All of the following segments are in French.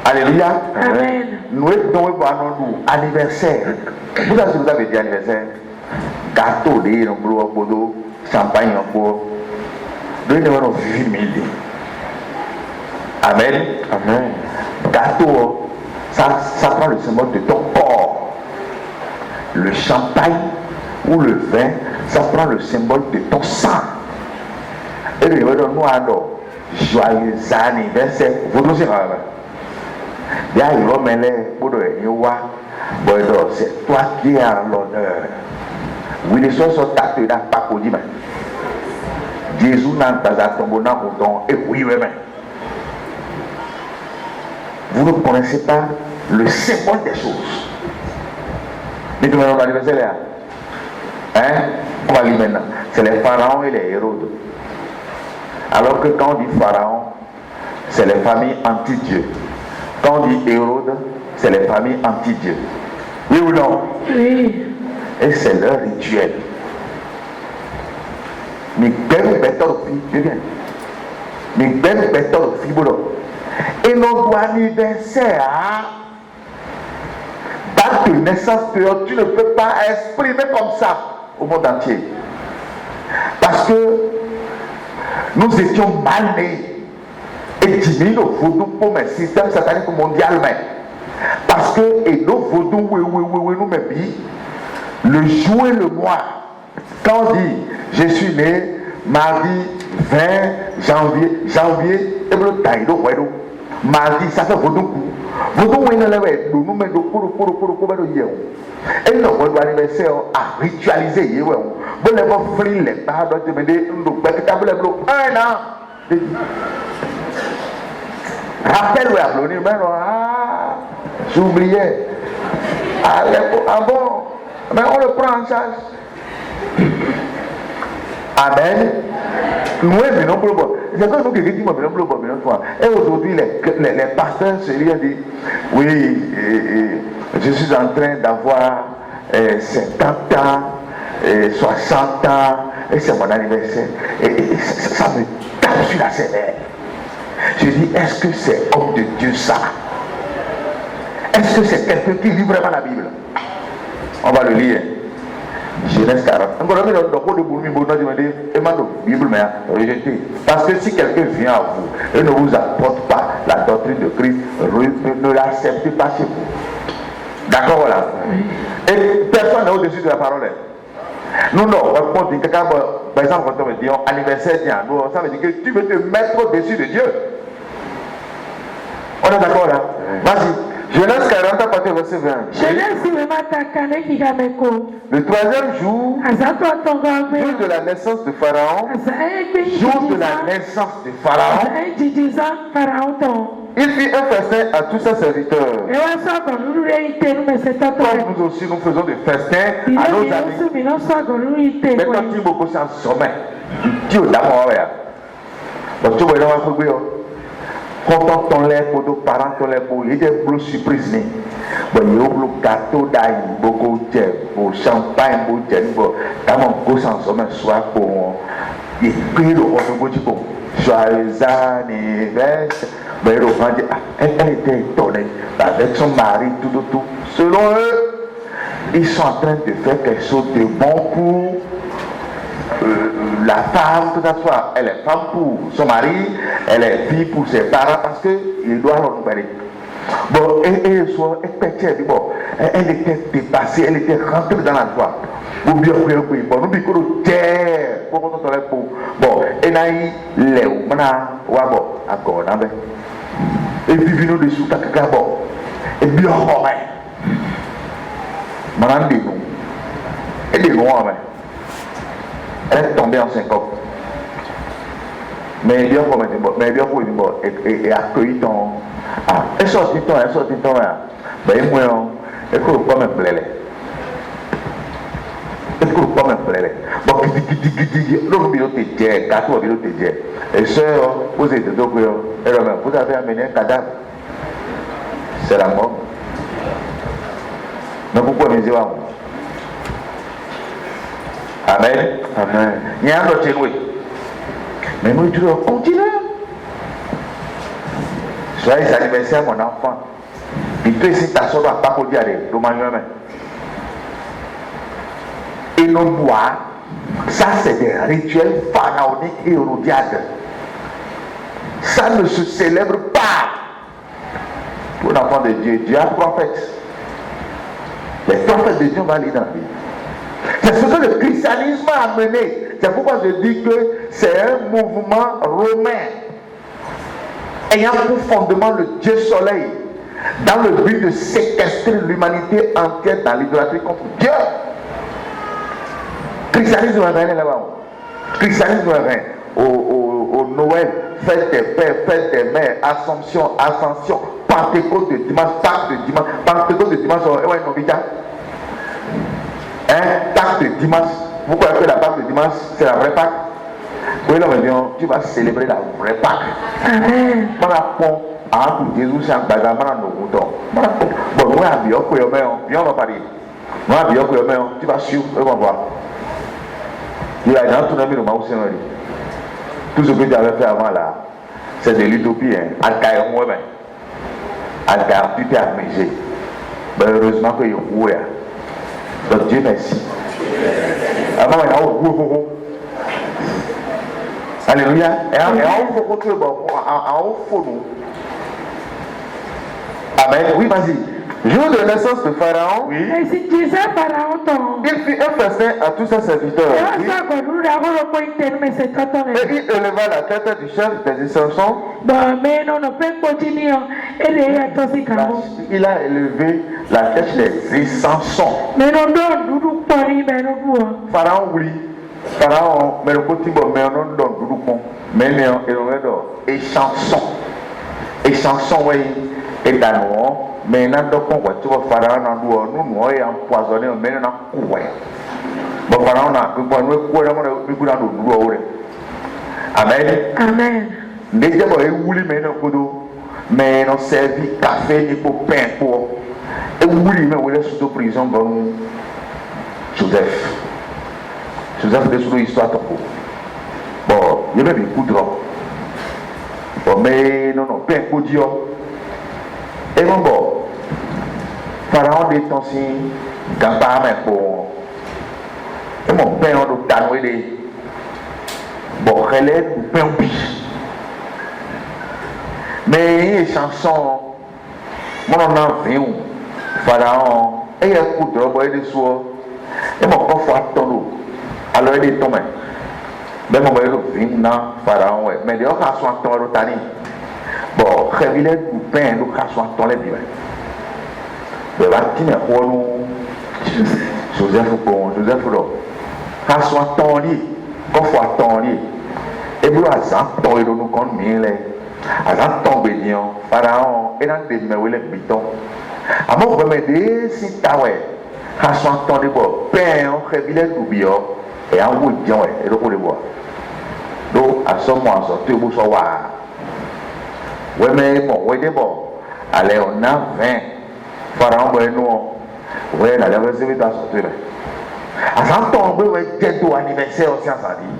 Alléluia. Amen. Nous avons anniversaire. Vous avez dit anniversaire. Gâteau, champagne, nous avons 8 000. Amen. Amen. Gâteau, ça prend le symbole de ton corps. Le champagne ou le vin, ça prend le symbole de ton sang. Et nous avons joyeux anniversaire. Vous nous savez, c'est toi qui as l'honneur. Oui, les choses sont tâtées dans pas pour dire. Jésus n'a pas tombé dans le temps et oui, oui, vous ne connaissez pas le symbole des choses. Mais tu m'as l'anniversaire là. Hein? On va lire maintenant. C'est les pharaons et les Hérodes. Alors que quand on dit pharaon, c'est les familles anti-Dieu. Quand on dit Hérode, c'est les familles anti-Dieu. Oui ou non? Oui. Et c'est leur rituel. Mais quel béton de vie, mais quel béton de fibre. Et notre anniversaire, date de naissance, tu ne peux pas exprimer comme ça au monde entier. Parce que nous étions mal nés et diminués nos vaudous pour mes systèmes sataniques mondiaux. Parce que et nos vaudous, oui, nous me dit, le jour et le mois, quand on dit je suis né mardi 20 janvier, et le taïdo, mardi, ça fait vaudou. Vaudou, oui, nous mettons pour et notre anniversaire a ritualisé. Vous les offrir les barres de demander un an. Rappelle-le à l'honneur, mais j'oubliais. Ah bon, mais on le prend en charge. Amen. Nous venons pour le bon. C'est comme nous qui disons pour le bon. Et aujourd'hui, les pasteurs se disent oui, je suis en train d'avoir 50 ans, 60 ans, et c'est mon anniversaire. Et ça me tape sur la sévère. Je dis, est-ce que c'est homme de Dieu ça? Est-ce que c'est quelqu'un qui lit vraiment la Bible? On va le lire. Genèse 40. Encore un Bible, mais rejetez. Parce que si quelqu'un vient à vous et ne vous apporte pas la doctrine de Christ, ne l'acceptez pas chez vous. D'accord, voilà. Et personne n'est au-dessus de la parole. Nous, non, on dit quelqu'un, par exemple, quand on me dit anniversaire, ça veut dire que tu veux te mettre au-dessus de Dieu. On est d'accord là? Vas-y. Genèse 40 à partir du verset 20. Le troisième jour, jour de la naissance de Pharaon, jour de la naissance de Pharaon, il fit un festin à tous ses serviteurs. Comme nous aussi nous faisons des festins à nos amis. Mais quand tu es en sommeil, tu es d'abord. Donc tu vois, quand on lève pour nos parents, on lève pour les boulots surprises. Bon, il y a un gâteau d'ail, beaucoup de champagne, beaucoup de temps. Quand on gosse en sommeil, soit pour il prie le roi de Dieu. Joyeux anniversaire. Mais le roi dit, elle était étonnée avec son mari, tout. Selon eux, ils sont en train de faire quelque chose de bon pour la femme, tout ça soit, elle est femme pour son mari, elle est fille pour ses parents parce qu'il doit l'honorer. Bon, et soit, elle était dépassée, elle était rentrée dans la joie. Bon, nous disons terre, bon, et là, il est où, encore, et puis nous dessous, bon, et bien, madame, dit nous, et dit nous, elle est tombée en syncope. Mais bien pour et accueillir ton. Ah, elle sortit ton, ben moi, elle court pas me plaire. Elle court pas me plaire. Bon, l'homme bilote est gâteau bilote est. Et soeur, vous êtes deux vous avez amené un cadavre. C'est la mort. Mais pourquoi me dire Amen. Amen. Il y a un autre mais nous disons, continue. Joyeux anniversaire, mon enfant. Et toi, ici, ta soeur doit pas pour dire, et nos bois, ça c'est des rituels pharaoniques et hérodiades. Ça ne se célèbre pas pour l'enfant de Dieu. Dieu a prophète. Les prophètes de Dieu vont aller dans la vie. C'est ce que le christianisme a amené. C'est pourquoi je dis que c'est un mouvement romain ayant pour fondement le Dieu soleil dans le but de séquestrer l'humanité entière dans l'idolâtrie contre Dieu. Christianisme rien là-bas. Christianisme rien. Au Noël, fête des pères, fête des mères, Assomption, Pentecôte de dimanche, Pâques de dimanche, Pentecôte de dimanche, ouais, Novita. Pâques de dimanche. Vous croyez que la Pâque de dimanche, c'est la vraie Pâque? Oui, non, mais bien, tu vas célébrer la vraie Pâque. Amen. Jésus, c'est un bazar, bon, moi, on va parler. Moi, tu vas suivre, on va voir. Il a dans tout le monde, tout ce que tu avais fait avant là, c'est de l'utopie. Al-Qaïm, moi-même. Al-Qaïm, tu t'es amusé. Mais heureusement que il y a. Donc Dieu merci. Avant, il y a alléluia. Et amen. Oui, vas-y. Jour de naissance de Pharaon, oui. Il fit un festin à tous ses serviteurs. Oui. Et il éleva la tête du chef des Essentiels. Il a élevé la tête des Essentiels. Pharaon, oui. Pharaon, mais le petit bon, mais on donne du coup. Mais on et chanson. Et chanson, oui. Et dans mais n'a donc on voit tu vas Pharaon nous est empoisonné mais n'a quoi bon Pharaon n'a que bon nous quoi nous amen amen déjà bon et ouli mais non kodo mais non servi café ni pour pain pour et ouli mais on est sous prison bon Joseph de sous histoire tout bon il y avait des coups de bon mais non pain pour Dieu. Et mon bon, Pharaon dit aussi, quand pas même pour. Et mon père, on doit t'annouer bon, relève ou pain ou biche. Mais les chansons, mon en a vu, Pharaon, et il y a un coup de robe et des soirs, et mon corps faut attendre. Alors il est tombé. Mais mon père, il vient dans Pharaon, mais il y a un soin de temps, bon, révélé du pain, nous cassons dans les biens. Le bâtiment est rond, Joseph bon, Joseph là. Cassons dans les, qu'on soit dans les. Et vous avez un temps, nous comptons mille. Un temps béniant, Pharaon, et dans des meubles les bitons. À mon remédier, si tu as cassons dans les bois, pain, révélé du bien, et un bout de bien, et le pour les bois. Donc, à ce moment, tu vous savoir. Oui, mais bon, oui, bon. Allez, on a 20. Pharaon, oui, nous, oui, la diversité est sortie. À ce temps, oui, j'ai tout anniversaire au science en dit.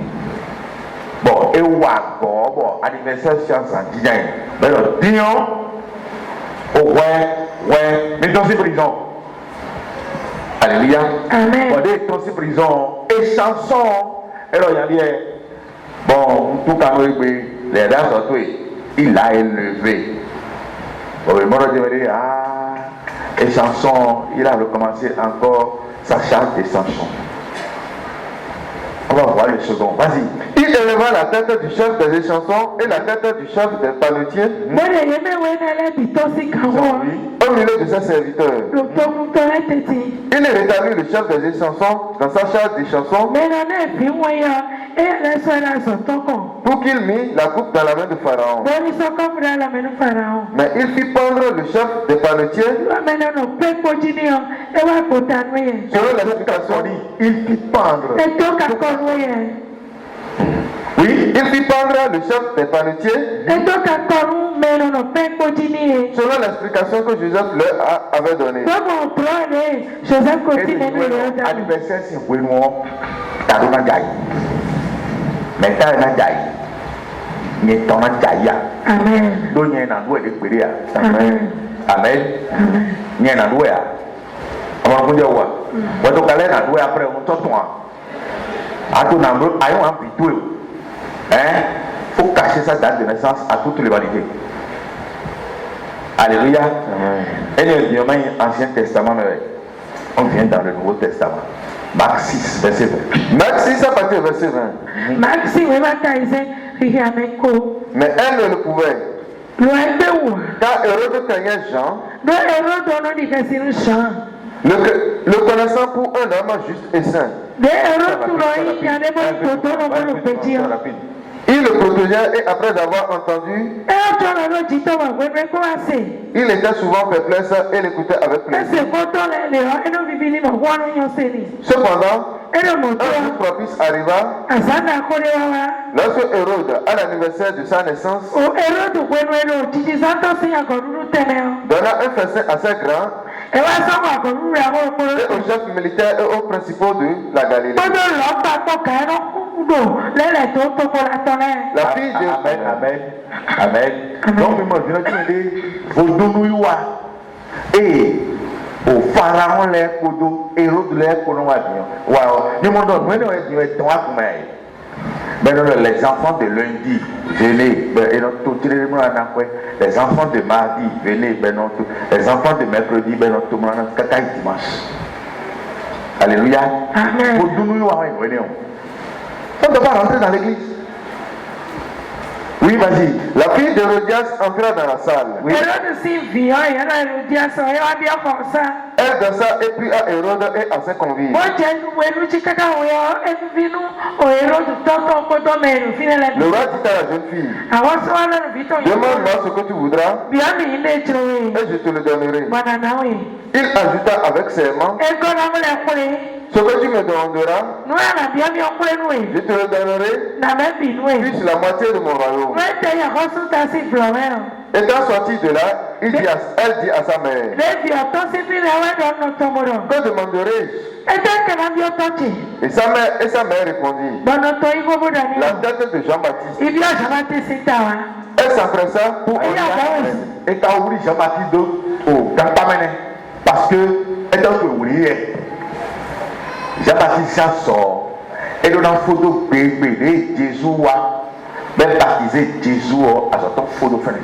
Bon, et bon, anniversaire au science en dit. Mais le dion, ouais, mais dans ces prisons. Alléluia. Amen. On dans ces prisons, et chansons, et là, il y a dit, bon, tout cas, les dames sont tuées. Il a élevé. Bon, le monde dit, et chanson, il a recommencé encore sa charge des chansons. On va voir le second. Vas-y. Il éleva la tête du chef des chansons et la tête du chef des panetiers. Au milieu de ses serviteurs. Il rétablit le chef des chansons dans sa charge des chansons. Pour qu'il mit la coupe dans la main de Pharaon. Mais il fit pendre le chef des panetiers. Selon l'explication, il fit pendre. Oui, il fit pendre le chef des panetiers. Selon l'explication que Joseph leur avait donnée. Anniversaire, c'est pour moi. Mais t'as un adjaï. Ni tona jaya. Amen. Do ni na do de peria. Amen. Amen. Ni na do ya. Ama kunja wa. Wa to kale na do ya après on to Atu na mbro ayo an pitou. Faut cacher sa date de naissance à toute l'humanité. Alléluia. Et le Dieu Ancien Testament, on vient dans le Nouveau Testament. Marc 6, verset 20. Marc 6 à partir du verset 20. Marc 6, mais elle ne le pouvait. Car Hérode craignait Jean, le connaissant pour un homme juste et saint. Il le protégeait et après avoir entendu, il était souvent perplexe et l'écoutait avec plaisir. Cependant, un jour propice arriva, lorsque Hérode, à l'anniversaire de sa naissance, donna un festin assez grand et aux chefs militaires et aux principaux de la Galilée. La fille de... Amen, amen, amen. Donc, vous donnez et au pharaon les kodo, Hérode les kono waouh, nous m'en donnons, les enfants de lundi, venez, les enfants de mardi, venez, les enfants de mercredi, dimanche. Alléluia. Amen. Vous donnez on ne peut pas rentrer dans l'église. Oui, vas-y. La fille d'Hérodias entra dans la salle. Oui. Elle dansa et pria à Hérode et à ses convives. Le roi dit à la jeune fille, demande-moi ce que tu voudras et je te le donnerai. Il ajouta avec serment, ce que tu me demanderas, je te le donnerai, plus la moitié de mon royaume. Étant sorti de là, elle dit à sa mère, que demanderai-je? Et sa mère répondit, la tête de Jean-Baptiste. Elle s'empressa pour et quand on Jean-Baptiste au Campamene, parce que elle a oublié. Jean-Baptiste sort et dans la photo bébé Jésus a baptisé Jésus à son photo fin.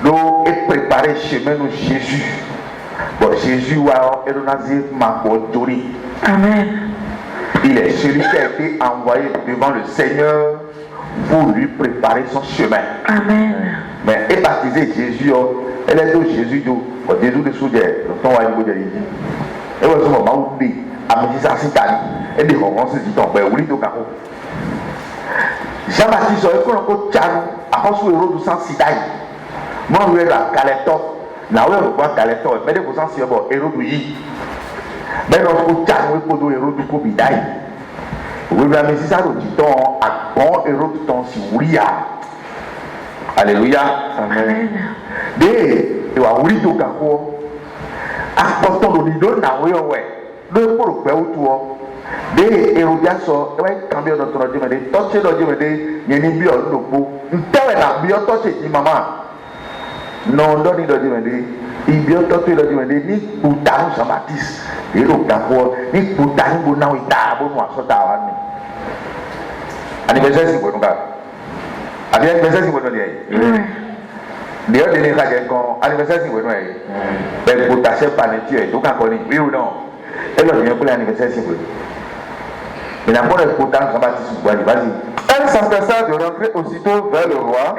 Donc et préparer chemin de Jésus. Bon Jésus a édonisé ma Dori. Amen. Il est celui qui a été envoyé devant le Seigneur pour lui préparer son chemin. Amen. Mais et baptisé Jésus, elle est de Jésus Jésus de soudé, le temps à niveau de l'Église. Et vous avez moment où Amidisa Sitali, et des romans se disent ben oui, donc Jean-Baptiste, il faut encore Tchano, à cause du héros du sang Sidaï. Moi, je vais la Caleton, là où je vois Caleton, mais des gens si bon héros du Yi. Mais notre Tchano, il faut du héros du Kobidaï. Oui, mais si ça nous dit à bon héros du temps si Ouria. Alléluia. Amen. Des, et à Ouri do Kako, à portant le lido, n'a ouais. Le pour le père ou toi, des Hérodias sont, cambier notre Dieu, mais toucher notre Dieu, mais il y a une bio de peau. Une telle bio toucher dit maman. Non, donne le Dieu, mais il bio toucher le Dieu, mais ni pour ta Jean-Baptiste, et le Capo, ni pour ta Bouna ou ta Bouna, soit ta Wani. Anniversaire, c'est bon, nous gars. Anniversaire, c'est bon, nous gars. D'ailleurs, les gens qui ont anniversaire, c'est bon, nous gars. Mais pour ta chef, pas les tuer, donc encore, oui ou non? Elle va venir pour l'anniversaire si vous voulez. Mais la bonne importance, Jean-Baptiste, vas-y. Elle s'empressa de rentrer aussitôt vers le roi.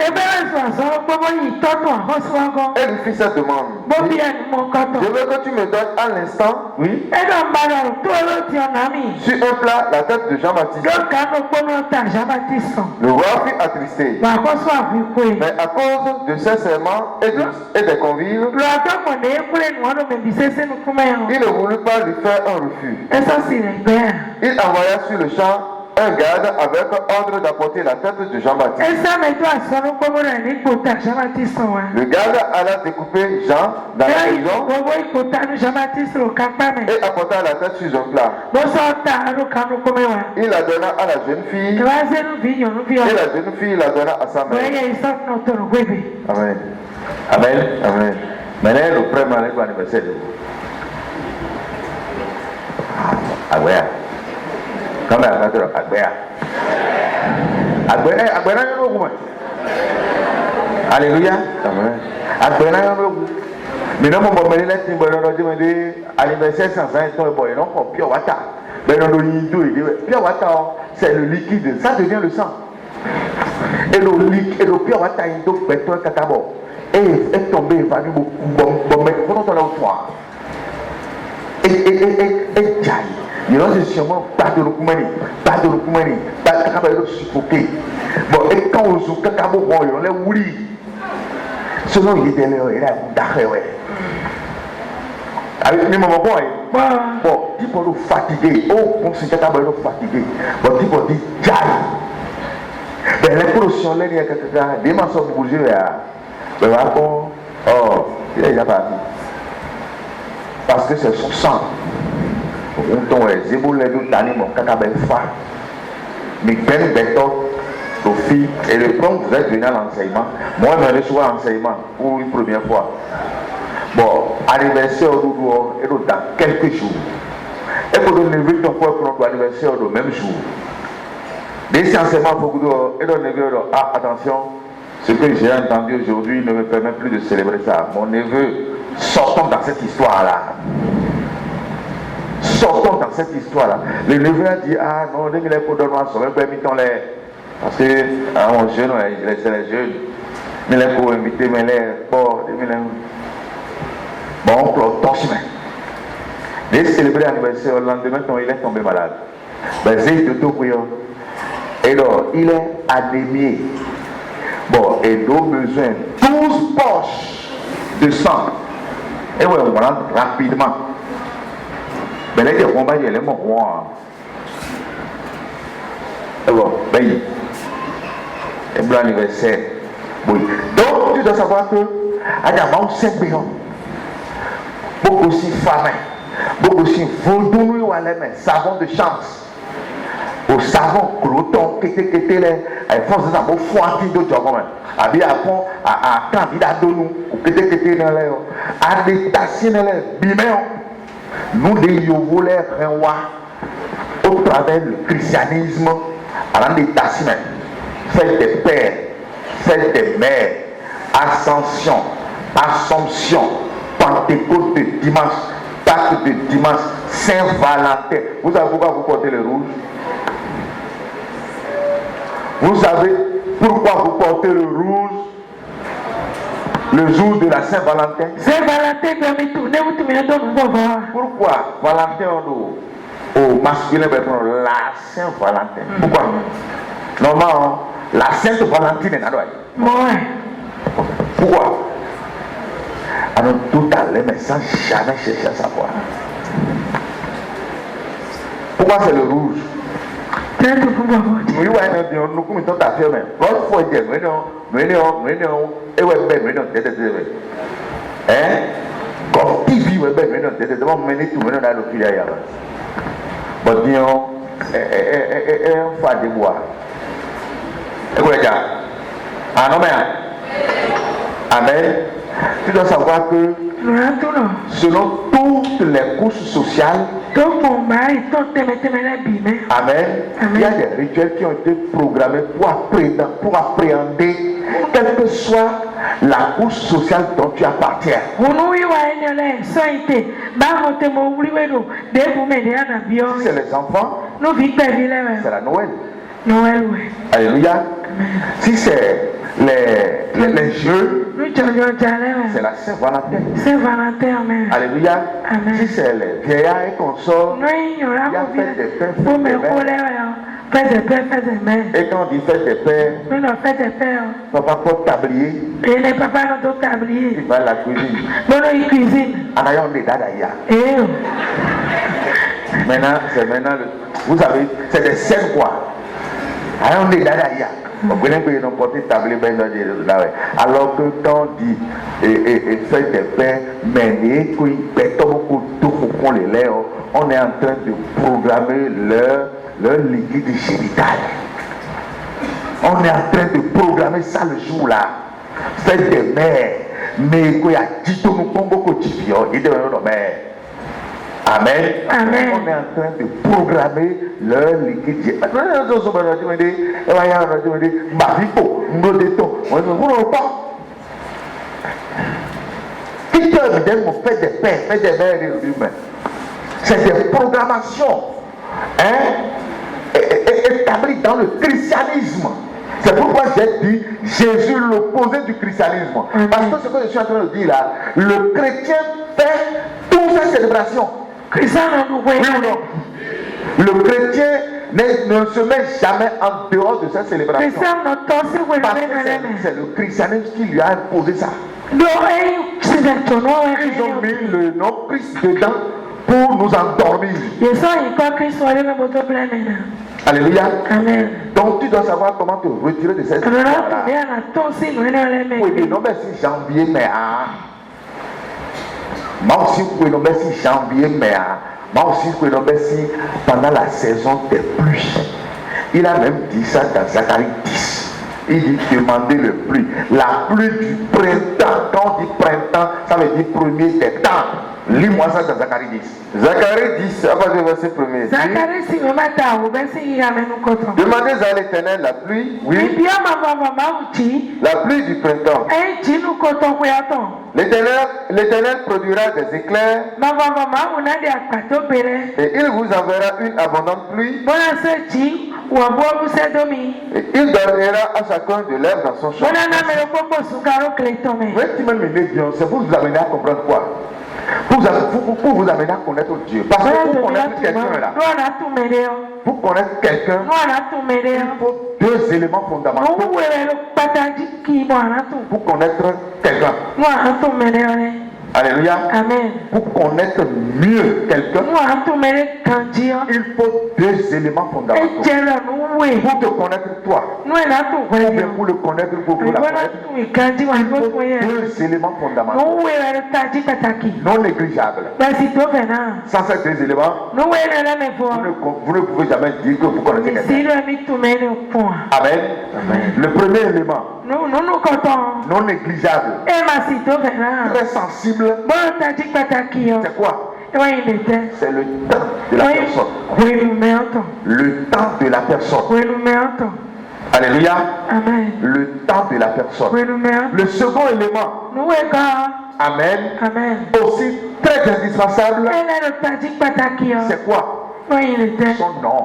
Elle lui fit cette demande. Je veux que tu me donnes à l'instant, oui, sur un plat la tête de Jean-Baptiste. Le roi fut attristé. Mais à cause de ses serments et des convives, il ne voulut pas lui faire un refus. Il envoya sur le champ un garde avec ordre d'apporter la tête de Jean-Baptiste. Le garde alla découper Jean dans la prison et apporta la tête sur un plat. Il la donna à la jeune fille et la jeune fille la donna à sa mère. Amen. Amen. Amen. Maintenant, le premier anniversaire de vous. Agbea. Kama ya katoro agbea. Agbea na yono kuma. Alléluia. Amen. Agbea na yono. Mais non, mon mari là, tu me dis anniversaire 120 ton boy, non, pour pure water. Mais non, pure water, c'est le liquide, ça devient le sang. Et le liquide, et le pure water, il doit être un catabo. Et est tombé, il va nous bomber, comment on l'a au toit. Et jaillit. Il y a sûrement pas de l'okumani, pas de catabo suffoqué. Bon, et quand on joue catabo, bon, on l'a ouli. Selon il était là, il a d'accord. Avec les moments, bon, tu peux nous fatiguer. Oh, on s'est catabo fatigué. Bon, tu peux dire jaillit. Mais les productions, là, il y a des mensonges bougés là. Mais voilà, oh, il est déjà parti. Parce que c'est son sang. On tombe les éboules, les deux d'années, mon cacabel fa. Mais ben béton, aux filles. Et le plan, vous êtes venu à l'enseignement. Moi, je vais souvent à l'enseignement pour une première fois. Bon, anniversaire au Doudou, et dans quelques jours. Et pour nous lever ton point pour notre anniversaire le même jour. Des enseignements pour vous, et dans le neveu, ah, attention. Ce que j'ai entendu aujourd'hui ne me permet plus de célébrer ça. Mon neveu, sortons dans cette histoire-là. Sortons dans cette histoire-là. Le neveu a dit, ah non, dès qu'il est pour donner un sommet, parce que mon jeune, c'est les jeunes. Il est pour inviter, mais il est fort. Bon, on peut torcher. Dès célébrer l'anniversaire, le lendemain, il est tombé malade. Ben, c'est de tout bouillon. Et donc, il est anémié. Bon, et nos besoins, 12 poches de sang. Et ouais, on rentre rapidement. Mais là, il y a un combat, il y a les morts. Et bon, ben, et blanc anniversaire. Oui. Donc, tu dois savoir que, à Diamant, 5 millions. Beaucoup aussi fameux. Beaucoup aussi vaudou, ou à l'aimé, savon de chance. Au savon, cloton, qui était là, et force de savoir, fointi de job, à bien à candidat de nous, qui était dans l'air, à des tassines dans l'air, biméon, nous les yovolés, au travers du christianisme, à des tassines, faites des pères, faites des mères, ascension, Pentecôte de dimanche, Pâques de dimanche, Saint-Valentin. Vous savez pourquoi vous portez le rouge? Vous savez pourquoi vous portez le rouge le jour de la Saint-Valentin? Pourquoi Valentin au masculin la Saint-Valentin? Pourquoi? Normalement, la Sainte Valentine est là. Pourquoi? Alors tout à l'heure, mais sans jamais chercher à savoir. Pourquoi c'est le rouge? Oui, nous comme tout à fait, mais l'autre fois, il dit, mais non, et ouais, mais non, hein? Comme TV, ouais, mais non, devant mener tout, mais non, dans le fil ailleurs. Bon, disons, un fois de bois. Et quoi, ça? Ah non, mais, amen. Tu dois savoir que, selon toutes les couches sociales, amen, il y a des rituels qui ont été programmés pour appréhender quelle que soit la couche sociale dont tu appartiens. Si c'est les enfants, c'est la Noël. Alléluia. Si c'est les jeux, c'est la Saint-Valentin. Alléluia. Si c'est les vieillards et consorts, il y a fait des pères, et quand on dit fête des pères, papa porte tablier. Il va à la cuisine. En ayant des dadaya. Maintenant, vous savez, c'est des scènes quoi. on est là. On connaît que nous portons table alors que quand on dit faites des pains, mais on est en train de programmer leur liquide génital. On est en train de programmer ça le jour-là. Faites des mères, mais quoi y a dit tout nous Congo quotidien, il devrait nous mères. Amen. Amen. On est en train de programmer leur liquide. Fait des pains, fait des mères humains. C'est des programmations établies dans le christianisme. C'est pourquoi j'ai dit Jésus l'opposé du christianisme. Parce que ce que je suis en train de dire là, le chrétien fait toutes ces célébrations. Oui ou non? Le chrétien ne se met jamais en dehors de cette célébration. Parce que c'est le christianisme qui lui a imposé ça. Ils ont mis le nom Christ dedans pour nous endormir. Alléluia. Amen. Donc tu dois savoir comment te retirer de cette histoire-là. Oui, mais non, merci janvier, mais moi aussi, oui, non, merci janvier, mais moi aussi, oui, non, merci pendant la saison des pluies. Il a même dit ça dans Zacharie 10. Il dit demandez le pluie. La pluie du printemps. Quand on dit printemps, ça veut dire premier des temps. Lis-moi ça dans Zacharie 10. Zacharie 10, à partir du verset 1er. Demandez à l'Éternel la pluie, oui, la pluie du printemps. L'Éternel produira des éclairs et il vous enverra une abondante pluie et il donnera à chacun de l'herbe dans son champ. C'est pour vous amener à comprendre quoi? Pour vous amener à connaître Dieu. Parce que pour connaître quelqu'un là, pour connaître quelqu'un, il faut deux éléments fondamentaux pour connaître quelqu'un. Alléluia. Amen. Pour connaître mieux quelqu'un, il faut deux éléments fondamentaux. Pour te connaître toi, ou bien pour le connaître, pour la connaître, il faut deux éléments fondamentaux. Non négligeables. Sans ces deux éléments, vous ne pouvez jamais dire que vous connaissez quelqu'un. Amen. Amen. Le premier élément, non négligeable, très sensible, c'est quoi? C'est le temps de la personne. Le temps de la personne. Alléluia. Amen. Le temps de la personne. Le second élément, amen, Amen. aussi très indispensable, c'est quoi? Son nom.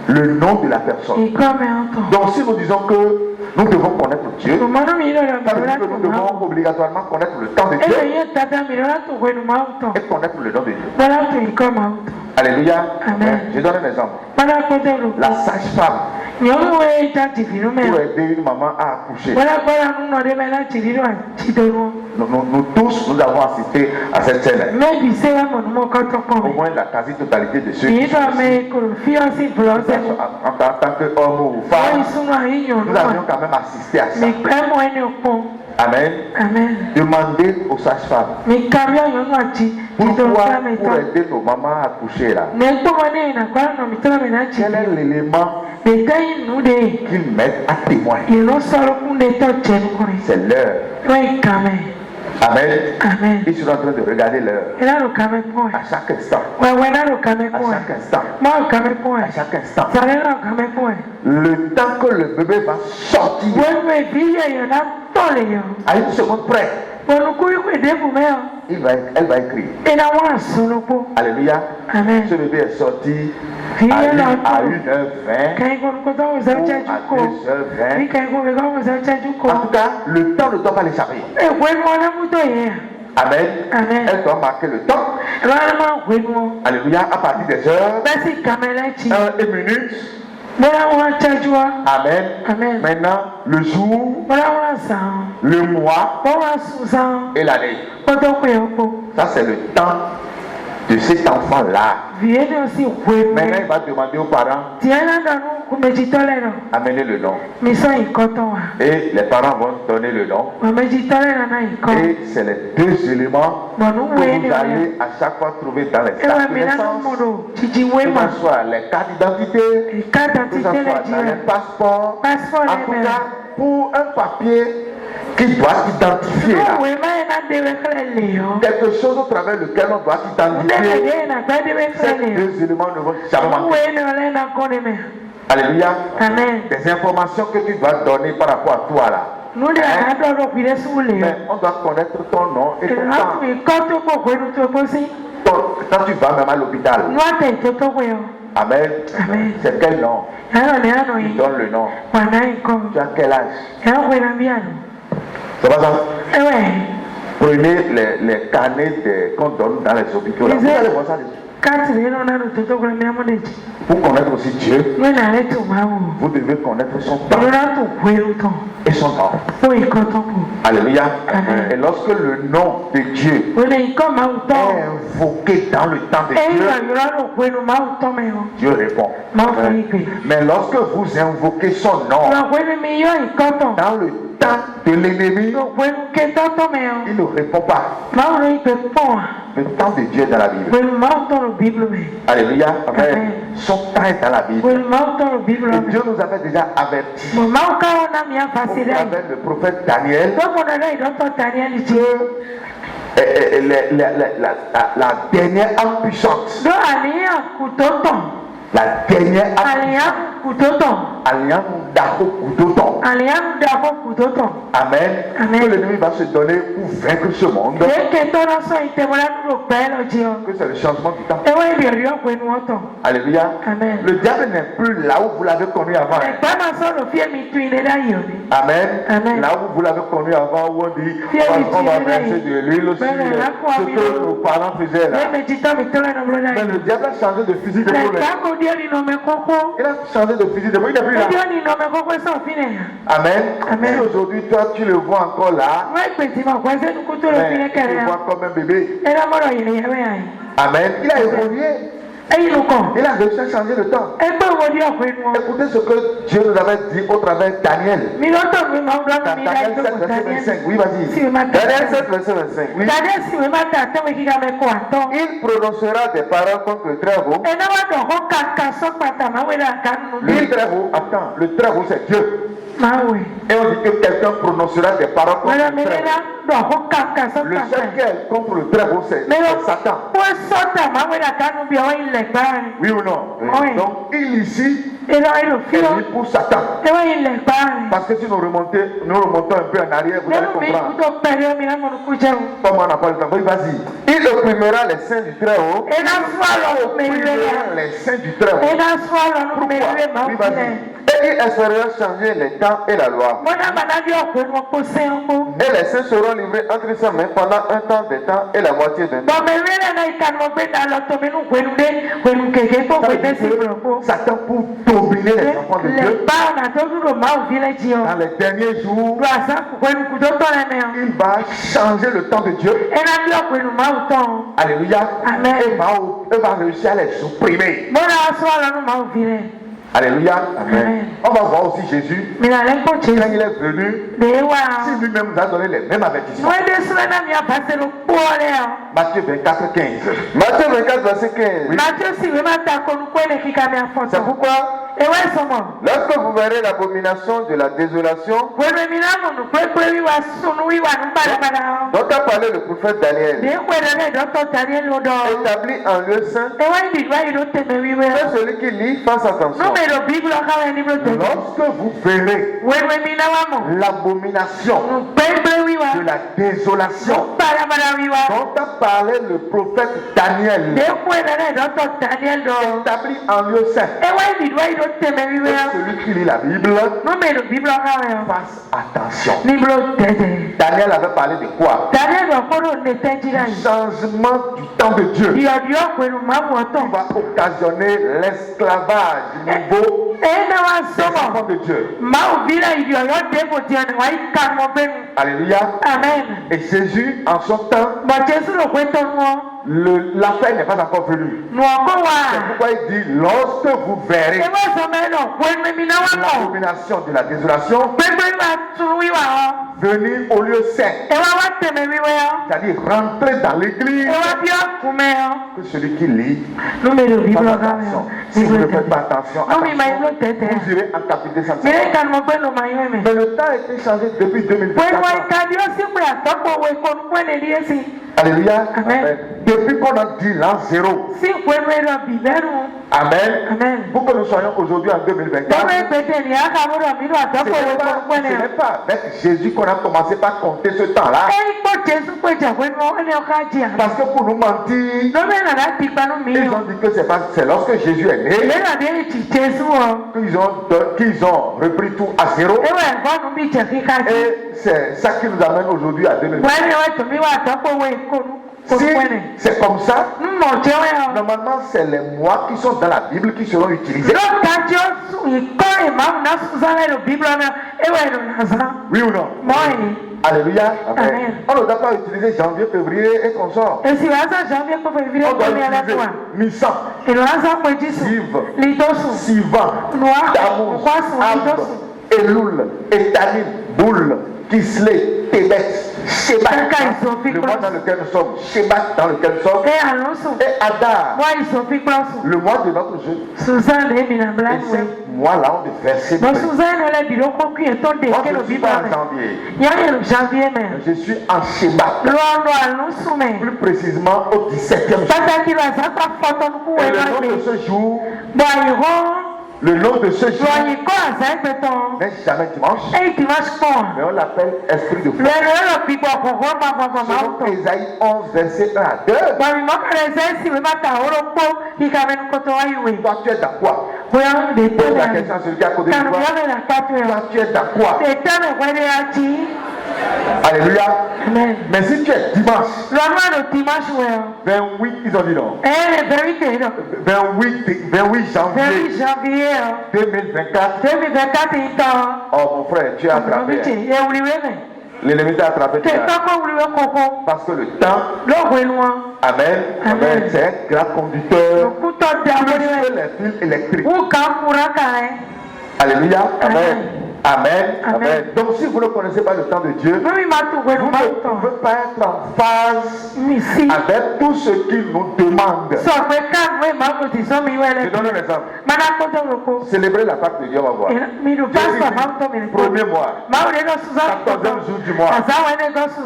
Le nom de la personne. Donc si nous disons que nous devons connaître Dieu, ça veut dire que nous devons obligatoirement connaître le temps de Dieu et connaître le nom de Dieu. Alléluia. Amen. Je donne un exemple. La sage-femme pour aider une maman à accoucher. Nous tous, nous avons assisté à cette scène. Au moins la quasi-totalité de ceux qui sont ici, en tant qu'homme ou femme, nous avions quand même assisté à ça. Amen. Amen. Demandez aux sages-femmes. Pourquoi pour aider nos mamans à accoucher là? Quel est l'élément qu'ils mettent à témoin? C'est l'heure. Amen. Amen. Ils sont en train de regarder l'heure. À chaque instant. À chaque instant. À chaque instant. Le temps que le bébé va sortir, à une seconde près, elle va écrire. Alléluia. Amen. Ce bébé est sorti à 1h20 ou à 2h20. En tout cas, le temps ne doit pas l'échapper. Amen. Amen. Elle doit marquer le temps. Alléluia. À partir des heures, 1 minute. Amen. Amen. Maintenant, le jour, le mois et l'année. Ça, c'est le temps de cet enfant-là. Maintenant, il va demander aux parents amener le nom. Et les parents vont donner le nom. Et c'est les deux éléments que vous allez à chaque fois trouver dans les cartes de naissance. Que ce soit les cartes d'identité, que ce soit dans les passeports. En tout cas, pour un papier qui doit s'identifier là. Quelque chose au travers lequel on doit s'identifier. Ces deux éléments ne vont jamais manquer. Alléluia. Amen. Des informations que tu dois donner par rapport à toi là. Mais on doit connaître ton nom et ton temps. Quand tu vas même à l'hôpital. Amen. Amen. C'est quel nom? Tu donnes le nom. Tu as quel âge? C'est pas ça? Prenez les carnets qu'on donne dans les hôpitaux. Là. Vous allez voir ça dessus. Pour connaître aussi Dieu, vous devez connaître son temps et son temps. Alléluia. Et lorsque le nom de Dieu est invoqué dans le temps de Dieu, Dieu répond. Mais lorsque vous invoquez son nom dans le temps de l'ennemi, il ne répond pas. Le temps de Dieu est dans la Bible. Alléluia. Amen. Son temps est dans la Bible. Et Dieu nous avait déjà avertis. Au travers le prophète Daniel. La dernière âme puissante. La dernière alliance Amen. Que l'ennemi va se donner pour vaincre ce monde. Que c'est le changement du temps. Alléluia. Amen. Le diable n'est plus là où vous l'avez connu avant. Amen. Amen. Là où vous l'avez connu avant, où on dit on va verser de l'huile aussi. Ce que nos parents faisaient là. Mais le diable a changé de fusil d'épaule. Il a changé de fusil d'épaule. Il n'est plus là. Amen. Amen. Si aujourd'hui toi tu le vois encore là, mais tu le vois comme un bébé. Amen. Il a évolué. Il a réussi à changer le temps. Écoutez ce que Dieu nous avait dit au travers Daniel. Daniel 7, verset 25. Oui, vas-y. Daniel 7, verset 25. Oui. Il prononcera des paroles contre le Très-Haut. Le Très-Haut, attends, le Très-Haut c'est Dieu. Et on dit que quelqu'un prononcera des paroles contre le Très-Haut. Le seul qui est contre le Très-Haut c'est Satan. Oui ou non? Oui. Donc il ici est mis pour Satan. Parce que si nous remontons un peu en arrière, vous allez comprendre. Comment on n'a pas le temps? Oui, vas-y. Il opprimera les saints du Très-Haut. Il opprimera les saints du Très-Haut. Pourquoi? Oui, vas-y. Et il espérera changer les temps et la loi. Et les saints seront livrés entre sa main pendant un temps de temps et la moitié d'un temps. Satan pour dominer les enfants de Dieu. Dans les derniers jours, il va changer le temps de Dieu. Alléluia. Amen. Il va réussir à les supprimer. Alléluia. Amen. On va voir aussi Jésus. Quand il est venu, si lui-même nous a donné les mêmes avertissements. Matthieu 24, 15. Matthieu 24, verset 15. Oui. C'est pourquoi lorsque vous verrez l'abomination de la désolation dont a parlé le prophète Daniel, établi en lieu saint, que celui qui lit fasse attention. Lorsque vous verrez l'abomination de la désolation dont a parlé le prophète Daniel, établi en lieu saint, celui qui lit la Bible, fasse attention. Daniel avait parlé de quoi? Du changement du temps de Dieu qui va occasionner l'esclavage nouveau des enfants de Dieu. Alléluia. Amen. Et Jésus, en son temps, la fin n'est pas encore venue. C'est pourquoi il dit, lorsque vous verrez l'abomination de la désolation venir au lieu saint, c'est-à-dire rentrer dans l'église, que celui qui lit, fasse attention. Si vous ne faites pas attention, vous irez en captivité sans savoir. Mais le temps a été changé depuis 2024. Alléluia. Amen. Depuis qu'on a dit l'an 0. Amen. Amen. Pour que nous soyons aujourd'hui en 2024. Ce n'est pas avec Jésus qu'on a commencé par compter ce temps-là. Parce que pour nous mentir, ils ont dit que c'est lorsque Jésus est né qu'ils ont repris tout à 0. Et c'est ça qui nous amène aujourd'hui à 2024. Si c'est comme ça, normalement c'est les mois qui sont dans la Bible qui seront utilisés. Oui ou non? Alléluia. Amen. On ne doit pas utiliser janvier, février et consorts. On doit utiliser Nissan, Yves, Sivan, Tammuz, Av, Elul, Etanim, Boule, Kislev, Tébet, Shebat, le mois dans lequel nous sommes, Shebat dans lequel nous sommes, et Adar, le mois de notre jeu. Et ce mois-là, on devait verser. Moi, je suis pas en janvier. Je suis en Shebat. Plus précisément au 17e jour. Et le nom de ce jour n'est jamais dimanche, mais on l'appelle esprit de foi. Selon Ésaïe 11, verset 1 à 2. Toi, tu es dans quoi? Pose la question à celui qui a côté de toi. Toi, tu es dans quoi? Alléluia. Amen. Mais si tu es dimanche, 28, ils ont dit non. 28 janvier 2024. Oh mon frère, tu es attrapé. L'ennemi t'a attrapé. Parce que le temps, Amen, Amen, c'est un grand conducteur plus que les fils électriques. Alléluia. Amen. Amen. Amen. Donc si vous ne connaissez pas le temps de Dieu, vous ne pouvez pas être en phase avec tout ce qu'il nous demande. Je donne un exemple. Célébrer la Pâque de Dieu, on va voir. Premier mois, 14e jour du mois,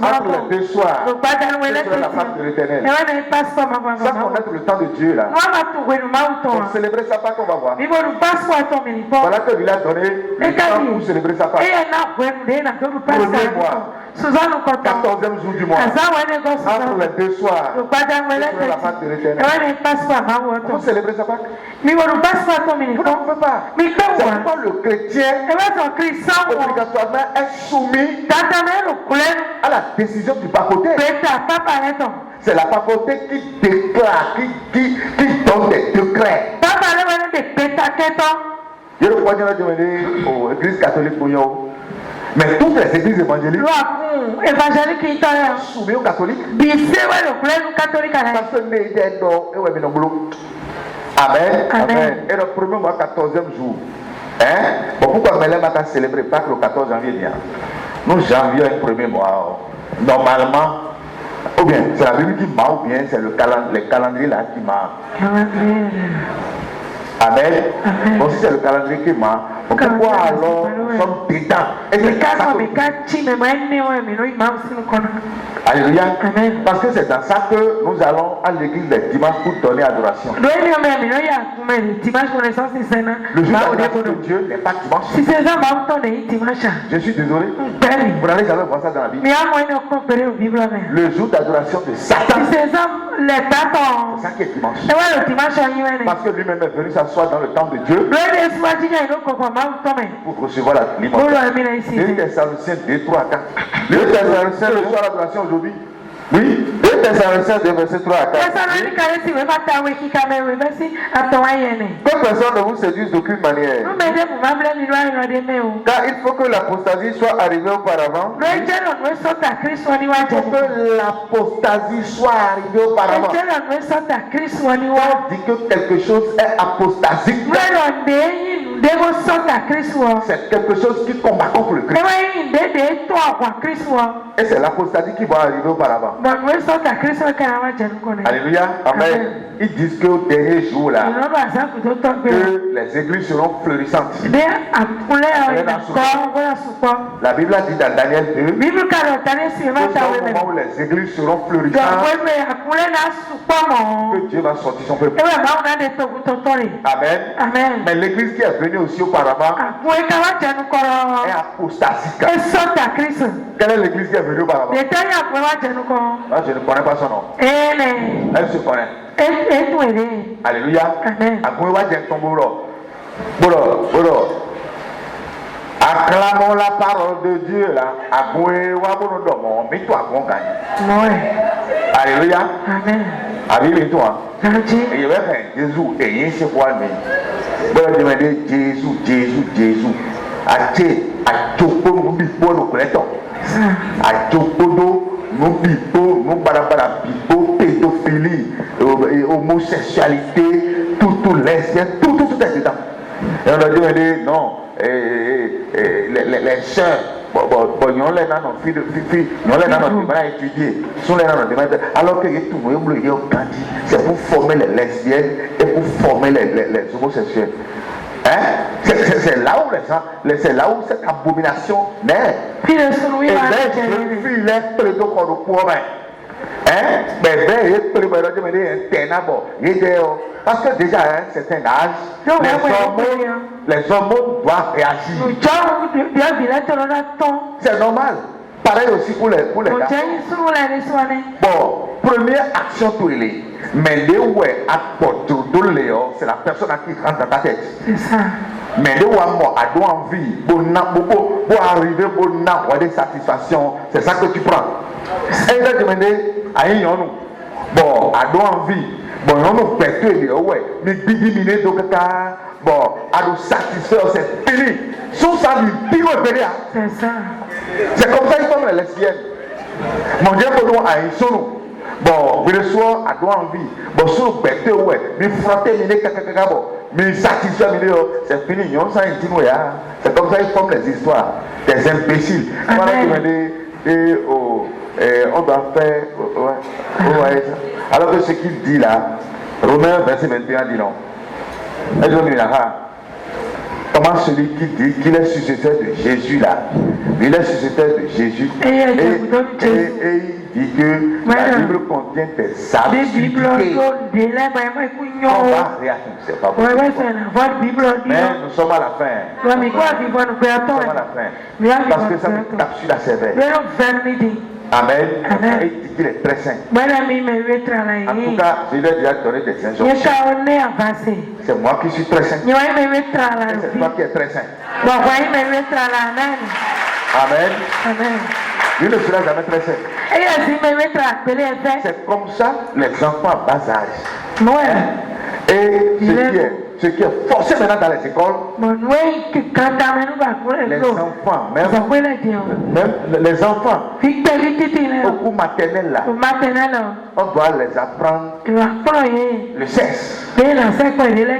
entre les deux soirs, c'est la Pâque de l'Éternel. Sans connaître le temps de Dieu là. Donc célébrer sa Pâque, on va voir. Voilà que lui a donné le temps pour célébrer sa Pâque. Premier mois, 14e jour du mois, entre les deux soirs, c'est la Pâque de l'Éternel. Vous célébrez sa Pâque? Vous ne pouvez pas. C'est pourquoi le chrétien obligatoirement est soumis à la décision du papauté. C'est la papauté qui déclare, qui donne des décrets. Je ne crois pas que l'église catholique pour nous. Mais toutes les églises évangéliques sont soumises aux catholiques. Parce que Amen. Amen. Et le premier mois, 14e jour. Hein? Bon, pourquoi Mélène a célébré pas que le 14 janvier vient? Nous, janvier est le premier mois. Normalement, ou bien c'est la Bible qui ment, ou bien c'est le calendrier là qui ment. Amen. Bon, si c'est le calendrier qui ment, pourquoi alors nous sommes dedans? Et c'est ça que... Alléluia. Parce que c'est dans ça que nous allons à l'église les dimanches pour donner adoration. Le jour d'adoration de Dieu n'est pas dimanche. Je suis désolé. Vous n'allez jamais voir ça dans la Bible. Le jour d'adoration de Satan, c'est ça qui est dimanche. Parce que lui-même est venu s'asseoir dans le temple de Dieu pour recevoir la liberté. Les Thessaloniciens 2, 3, 4. Les Thessaloniciens reçoivent l'adoration aujourd'hui. Oui, 2 Thessaloniciens 2, verset 3 à 4. Que personne ne vous séduise d'aucune manière. Car il faut que l'apostasie soit arrivée auparavant. Il faut que l'apostasie soit arrivée auparavant. On dit que quelque chose est apostasique. C'est quelque chose qui combat contre le Christ. Et c'est l'apostasie qui va arriver auparavant. Alléluia. Amen. Ils disent qu'au dernier jour là, que les églises seront florissantes. La Bible a dit dans Daniel 2 que c'est au moment où les églises seront florissantes que Dieu va sortir son peuple. Amen. Mais l'église qui est venue aussi auparavant est apostasique. Quelle est l'église qui est venue auparavant? Moi, je ne connais pas son nom. Elle se connaît. Alléluia. Acclamons la parole de Dieu là. Alléluia. Amen. Alléluia. Et il va faire Jésus et il se voit mais. Bon, demander Jésus. Ache, achopo mubipo no kleto. Achopodo mubipo, mubarabara bipo, pédophilie, homosexualité, tout lesbien, tout est dedans. Et on a demandé non, les sœurs, bon, ils ont les nanos, filles, ils ont les nanos qui vont étudier, sont les nanos demandent, alors que tout le monde est au Gandhi, c'est pour former les lesbiennes et pour former les homosexuels. Hein? C'est là où c'est là où cette abomination naît. Et les filles, les prédos qu'on nous prend. Parce que déjà à un certain âge, les hormones doivent réagir. C'est normal. Pareil aussi pour les garçons. Bon, première action pour les. Mais les ouais à c'est la personne à qui rentre dans ta tête. C'est ça. Mais les ouais moi à doit envie pour arriver pour avoir des satisfactions, c'est ça que tu prends. Et là demander à un yonou. Bon, à doit envie. Bon, on nous pète les ouais, mais bidiminer donc bon, à nous satisfaire c'est fini. Sous ça lui pire c'est ça. C'est comme ça qu'ils sont les lesbiennes. Mon Dieu pour nous à un sono. Bon, vous le soir à doigt envie. Bon, sous le bête ouais, mais frotter mine caca bon, mais satisfaire mine c'est fini. On s'en dit nous ya. C'est comme ça qu'ils font les histoires des imbéciles. On doit faire ouais. Alors que ce qu'il dit là, Romains verset 21 dit non. Comment celui qui dit qu'il est successeur de Jésus là, il est successeur de Jésus et il dit que la Bible contient des absurdités. On va réagir, c'est pas possible. Mais nous sommes à la fin. Nous sommes à la fin. Parce que ça nous tape sur la cervelle. Amen. Et il dit qu'il est très saint. En tout cas, je lui ai déjà donné des injonctions. C'est moi qui suis très saint. Et c'est toi qui es très saint. Amen. Il ne sera jamais très saint. C'est comme ça les enfants à bas âge. Et ce qui est forcé maintenant dans les écoles, les enfants, même les enfants, au cours maternel là, on doit les apprendre le sexe.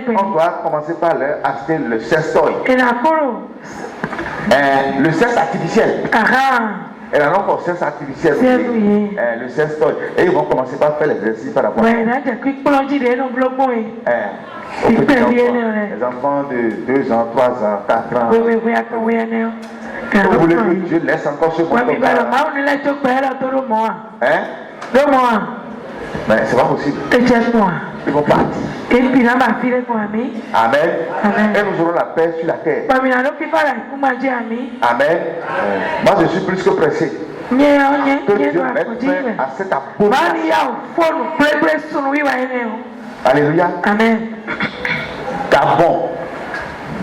On doit commencer par leur acheter le sextoy. Le sexe artificiel. Et là, on sexe artificiel. Le sextoy. Et ils vont commencer par faire l'exercice par rapport à les enfants de 2 ans, 3 ans, 4 ans. Vous voulez que Dieu laisse encore ce monde? Mais c'est pas possible. Ils vont partir. Amen. Et nous aurons la paix sur la terre. Amen. Moi je suis plus que pressé. Que Dieu mette fin à cette abomination. Alléluia. Amen. Gabon,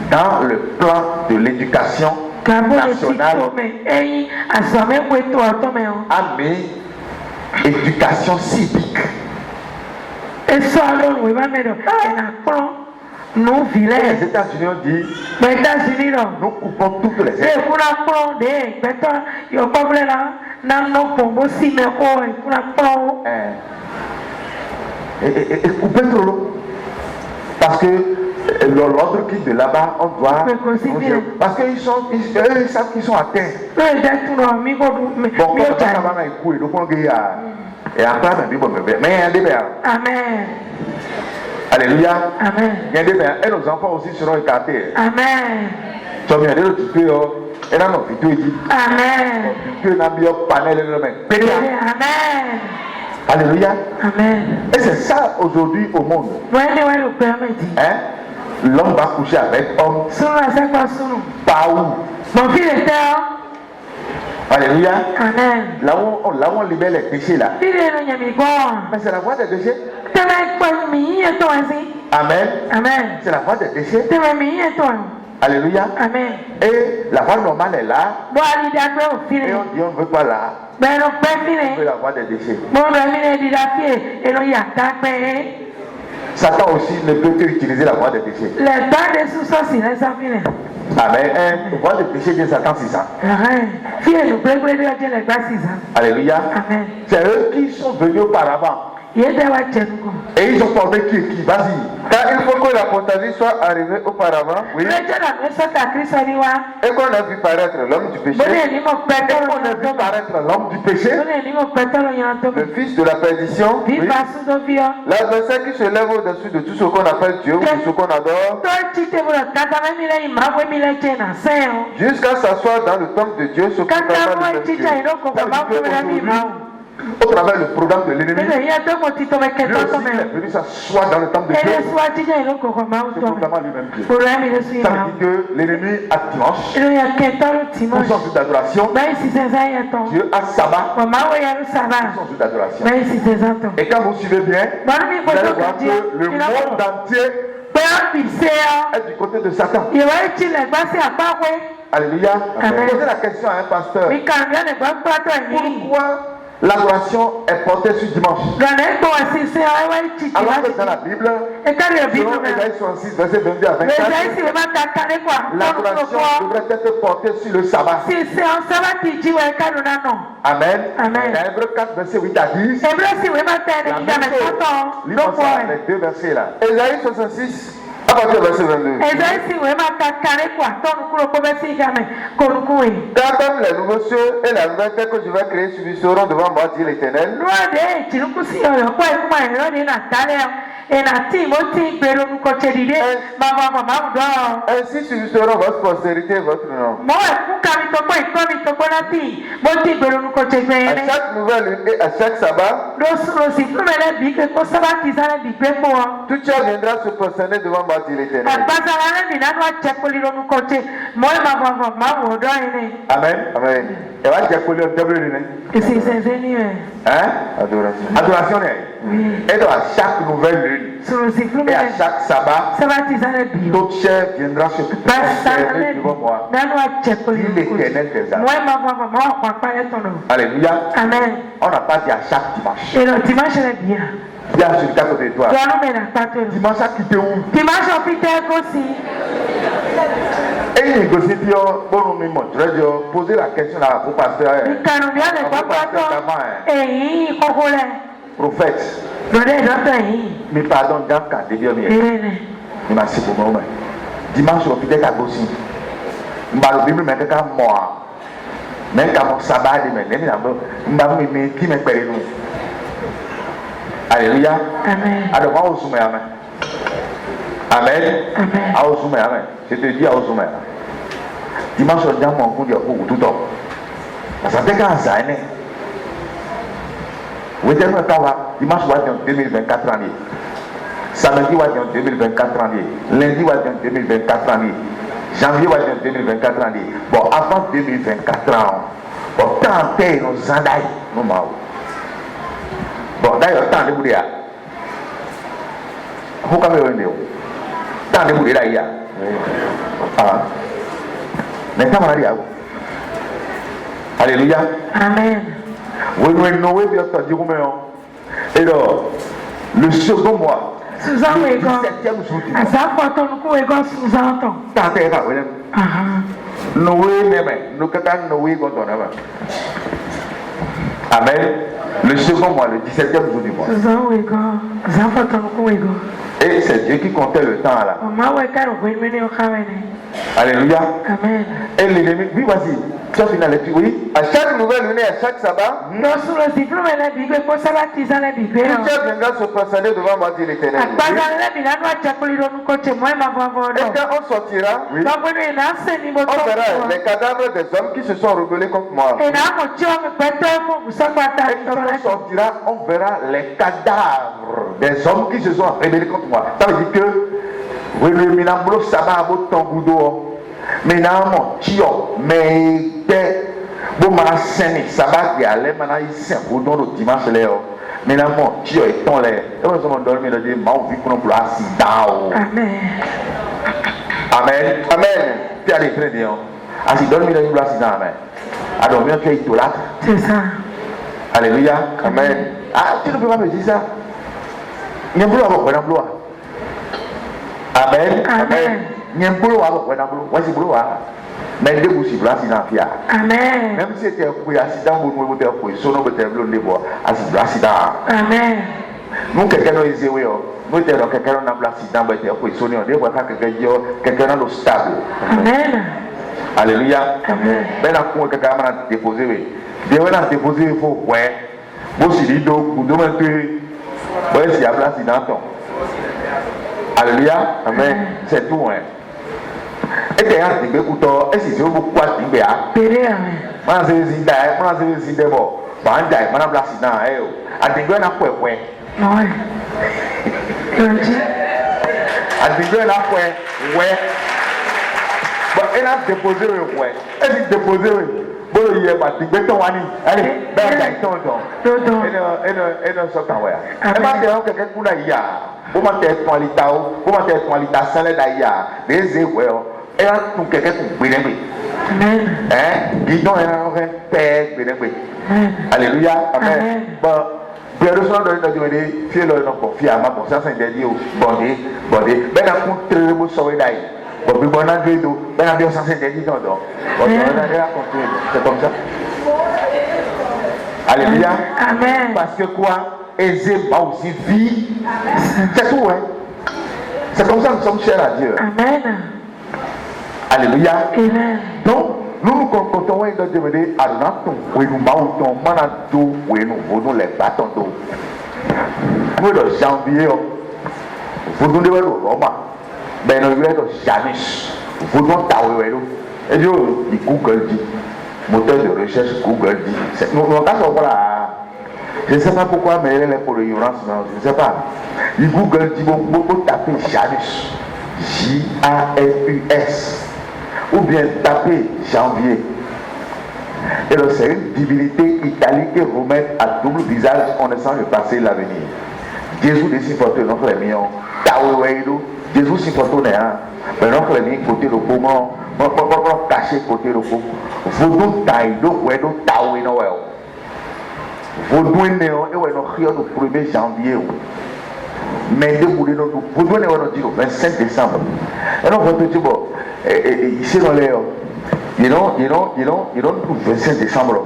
dans le plan de l'éducation nationale, a mis éducation civique. Et ça, alors, oui, mais nous, vilains. Les États-Unis ont dit, les États-Unis, nous coupons toutes les aides. Et pour la prendre, il y a pas de là, non, pour aussi, mais pour la prendre. Et couper trop long. Parce que l'ordre qui est de là-bas, on doit. Parce qu'ils savent qu'ils sont à terre. Bon, quand ça va, il couille, donc on dit, et après, mais il y a des verres. Amen. Alléluia. Amen. Il y a des verres. Et nos enfants aussi seront écartés. Amen. Tu as dit, tu peux, et là, non, tu dis. Amen. Tu n'as bien panel le même. Amen. Alléluia. Amen. Et c'est ça aujourd'hui au monde. Hein? L'homme va coucher avec homme. Pas où? Mon fils était. Alléluia. Amen. Là où on libère les péchés là. Mais c'est la voie des déchets. Amen. Amen. C'est la voie des déchets. Alléluia. Amen. Et la voie normale est là. Et on dit on ne veut pas là. On veut la voie des déchets. Satan aussi ne peut que utiliser la voie des déchets. Amen. La voie des péchés de Satan, c'est ça. Alléluia. Amen. C'est eux qui sont venus auparavant. Et ils ont formé qui? Vas-y. Car il faut que l'apostasie soit arrivée auparavant. Oui. Et qu'on a vu paraître l'homme du péché. Et qu'on a vu paraître l'homme du péché. Le fils de la perdition. Oui. L'adversaire qui se lève au-dessus de tout ce qu'on appelle Dieu ou de ce qu'on adore. Jusqu'à s'asseoir dans le temple de Dieu, ce qu'on appelle le Dieu. Au travers du programme de l'ennemi, lui aussi est venu s'asseoir dans le temple de Dieu. C'est probablement lui-même Dieu. Ça veut dire que l'ennemi a dimanche pour son jour d'adoration. Dieu a sabbat pour son jour d'adoration. Et quand vous suivez bien, vous allez voir que le monde entier est du côté de Satan. Alléluia. Posez la question à un pasteur. Pourquoi l'adoration est portée sur dimanche? Alors que dans la Bible, selon Ésaïe 66, verset 22 à 24, l'adoration devrait être portée sur le sabbat. Amen. Dans Hébreux 4, verset 8 à 10, la même chose. Lisons ça, les deux versets là. Ésaïe 66. À partir du verset 22. Car comme les nouveaux cieux et la nouvelle terre que je vais créer subsisteront devant moi, dit l'Éternel. Ainsi subsisteront votre postérité et votre nom. À chaque nouvelle lune et à chaque sabbat, tout chien viendra se prosterner devant moi, dit l'Éternel. Amen. Amen. Et va dire que hein? Adoration. Adoration. Et donc à chaque nouvelle lune et à chaque sabbat, toute chair viendra se prosterner devant moi. Dit l'Éternel des armées. Alléluia. Amen. On n'a pas dit à chaque dimanche. Et le dimanche est bien. Bien sur le 4 de toi. Dimanche a quitté où? Dimanche a quitté aussi. Et il négocie, bon, je vais poser la question à vos pasteurs. Prophète. Mais pardon, dans le cas de Dieu, il m'a dit pour moi. Dimanche, on peut être à Gossi. Je vais me mettre à moi. Même quand mon sabbat, je vais me mettre qui me paye nous. Alléluia. Amen. Alors, moi, au Amen. Amen. Amen. Je te dis à Ozoumé. Dimanche, on dit à mon coup de tout le temps. Ça fait quand ça est né. Vous êtes dimanche, on va dire 2024 ans. Samedi, on va dire 2024 ans. Lundi, on va dire 2024 ans. Janvier, on va dire 2024 ans. Bon, avant 2024 ans, bon, tant que nous en aille, nous m'en. Bon, d'ailleurs, tant de vous dire. Vous avez un déo. Tant de vous dire là, ah. Mais quand on a dit, alléluia. Amen. Oui, Noé, bien entendu, et alors, le second mois, le 17e jour du mois. Noé, nous Noé, Amen. Le second mois, le 17e jour du mois. Et c'est Dieu qui comptait le temps là. Alléluia. Amen. Et l'ennemi, oui, vas-y. Tu as fini la lecture, oui. À chaque nouvelle lune et à chaque sabbat, tout chef viendra se prosterner devant moi, dit l'Éternel. Et quand on sortira, Oui. on verra les cadavres des hommes qui se sont rebellés contre moi. Et quand on sortira, on verra les cadavres des hommes qui se sont rebellés contre moi. Ça veut dire que, oui, le minamblo sabbat a beau ton goudo. Maintenant, tio, mais bon, ma scène, sabbat qui allait, maintenant, il s'est dans le dimanche, maintenant, tio est ton lait. Et on se demande, il dit, ma vie qu'on peut accident. Amen. Amen. Amen. Puis allez, très bien. Ainsi, dormir dans une place accident, amen. Alors, bien, tu es idolâtre. C'est ça. Alléluia. Amen. Ah, tu ne peux pas me dire ça. Il y a un boulot à votre emploi. Amen. Amen. Il y a un boulot à votre emploi. Moi, c'est boulot. Mais il y a aussi place accident. Amen. Même si c'était un accident, vous ne pouvez pas son nom de tableau de bois. Accident. Amen. Nous, quelqu'un nous disait, oui, nous étions dans quelqu'un dans l'accident, mais il faut sonner. On dit, quelqu'un dans le stable. Amen. Alléluia. Amen. Mais là, pour quelqu'un a déposé, oui. Dès qu'on a déposé, il faut, ouais. Vous aussi, dit, donc, vous demandez, ouais, s'il y a l'accident. Alléluia. Amen. C'est tout, hein. Et puis, il y a des couteaux, et si c'est beaucoup de temps, il y a des couteaux, il y a des couteaux, elle a déposé le roi. Elle a déposé le bon, il y a pas de béton. Allez, ben, elle ne sort pas. Elle m'a dit que quelqu'un qui a vous m'avez des éweux. Elle a tout quelqu'un qui est Amen. hein? Dis donc, elle a un père. Alléluia. Amen. Bon. Bien le soir de la journée, fier le nom pour fier à ma pour ça, c'est des dieux bondé. Ben, à contre le mot sauvé d'ailleurs. Bon, puis bon, on a deux dos. Ben, on a 250 ans. C'est comme ça. Alléluia. Amen. Parce que quoi? Aisé va aussi vie. C'est tout, hein? C'est comme ça que nous sommes chers à Dieu. Amen. Alléluia. Amen. Donc, nous nous comportons et nous demandons à notre oui, nous battons, manatons, oui, nous les battons. Nous, le janvier, vous nous devez le Roma. Ben, nous devons le Janus. Vous nous taouez. Et Dieu, il Google dit, moteur de recherche Google dit. Nous, voilà. Je ne sais pas pourquoi, mais elle est pour l'ignorance, je ne sais pas. Il Google dit, vous tapez Janus. J-A-N-U-S. Ou bien taper janvier. Et donc c'est une divinité italique et romaine à double visage, on ne sent le passé et l'avenir. Jésus décide porter notre ami. Jésus s'y porte néant. Mais notre ami côté le moment, on caché côté le moment. Vous nous taillez, vous nous taillez. Vous nous taillez, le 1er janvier. Mais vous nous taillez le 25 décembre. Et donc, votre petit bon. Ici dans les you don't do 25 décembre.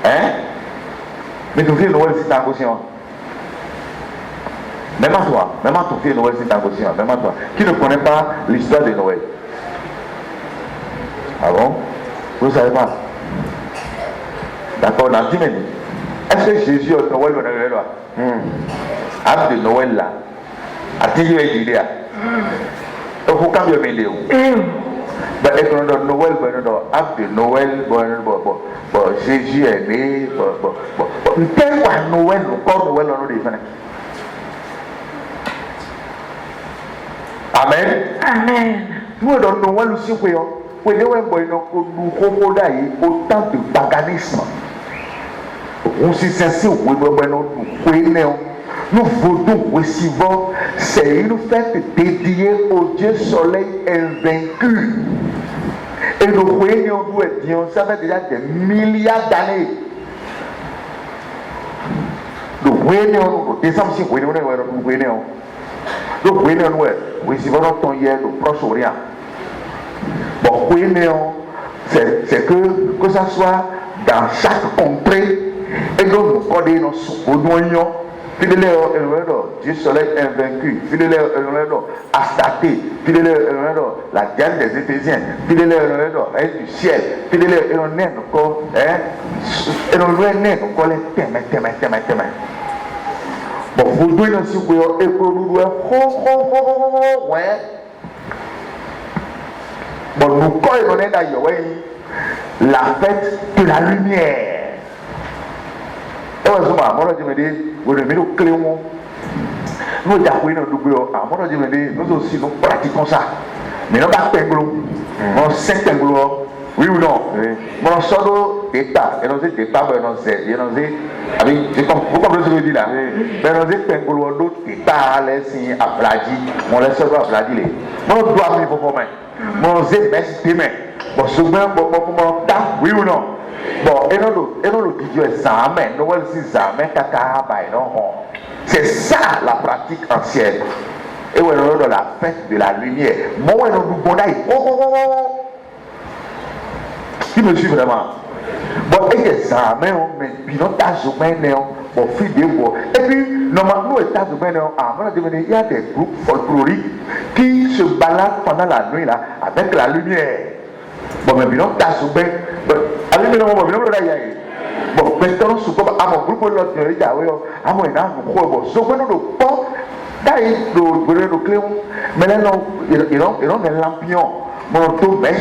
Hein? Mais tu fais Noël c'est ta caution. Même à toi, même à ton fils Noël c'est ta caution. Même à toi. Qui ne connaît pas l'histoire de Noël? Ah bon? Vous ne savez pas? D'accord, dans 10 minutes. Est-ce que Jésus a Noël ou Noël là? Avec de Noël là. A-t-il eu l'idée? Il faut quand même aider. Ben, et quand Noël, acte de Noël, Jésus est né, quel Noël, encore Noël, on nous défend. Amen. Amen. Nous, dans Noël aussi, nous autant de paganisme. On s'est censé, nous votons aussi, c'est une fête dédiée au Dieu soleil invaincu. Et nous voyons, ça fait déjà des milliards d'années. Bueno, décembre si bueno, bueno. Donc bueno, oui, si vous entendez hier, le Proche-Orient. Bon, bueno, c'est que ça soit dans chaque contrée, et donc nous connaissons nos oignons. Fidèle Dieu soleil invaincu, fidèle Astaté, fidèle la guerre des Éphésiens, fidèle règne du ciel, fidèle encore, et on encore les témè. Bon, vous devez aussi vous et pour nous ouais. Bon, nous connaissons d'ailleurs la fête de la lumière. Et moi, je me dis, vous devez nous clés. Nous aussi nous pratiquons ça. Mais nous pas nous 5 oui ou non? Mon solo d'état, et nous d'état, vous comprenez ce que je dis là? Mais nous avons d'autres états, les apladi, mon laisse solo apladi. Mon doigt mis pour moi. Mon zé baisse tes mains. Bon, souvent, mon temps, oui ou non? Bon, et nous le disons, jamais, nous allons dire jamais, c'est ça la pratique ancienne. Et nous allons dans la fête de la lumière. Moi, nous nous bonnaille. Qui me suit vraiment? Bon, et jamais, mais puis nous t'as jamais, bon, fil de bois. Et puis, normalement, nous t'as jamais, il y a des groupes folkloriques qui se baladent pendant la nuit là, avec la lumière. Bon, mais non, t'as souvent. Allez, non, bon, maintenant, souvent, à mon groupe, l'autre, il y a à mon âme, bon, souvent, nous ne pas, d'ailleurs, nous cléons, mais là, non, ils ont des lampions, mon dos, mais,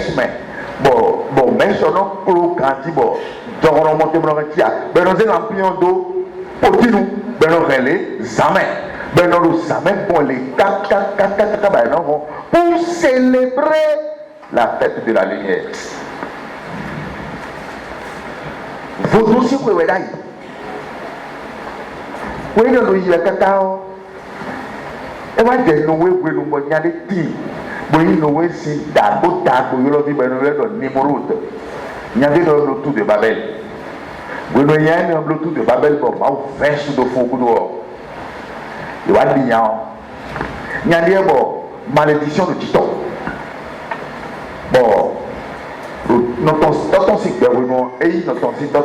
bon, mais, son nom, pour quand bon, donc, on monte, mais nous, des lampions d'eau, pour nous, mais nous, les jamais, mais nous, jamais, pour les pour célébrer la fête de la lumière. Vous aussi, vous voyez là. Vous voyez, nous y a cacao. Et moi, j'ai noué, vous nous y a des petits. Vous voyez, nous aussi, d'abord, vous voyez, nous Nimrod. Il y avait le Bluetooth de Babel. Vous voyez, un Bluetooth de Babel, bon, on fait sous le fond, il y a des gens. Il y a des malédiction de Titon. Bon, dans ton cycle, et dans ton cycle,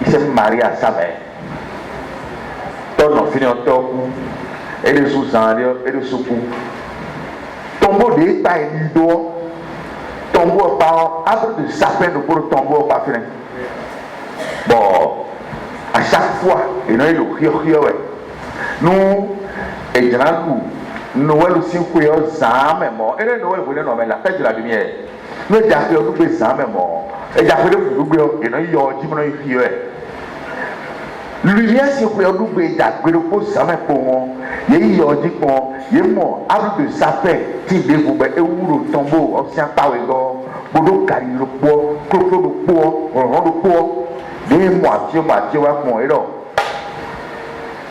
il s'est marié à sa mère. Ton enfant, et le sous-sang, et le sous-coup. Tombeau d'état et d'eau, tombeau par arbre de sapin pour le tombeau par fin. Bon, à chaque fois, il y a le rio, nous, et grand coup. Noël aussi, nous avons jamais mort. Et le Noël, vous voulez la fête de la lumière. Nous avons fait nous jamais mort. Et nous avons fait et nous avons dit lumière, si vous avez nous avons jamais pour moi. Il y a dit pour il y a mon arbre de sapin qui dévoue et où le tombeau, ancien paregon, pour nous carrer le poids, clôture le poids, rond le poids. Des moitié, et là.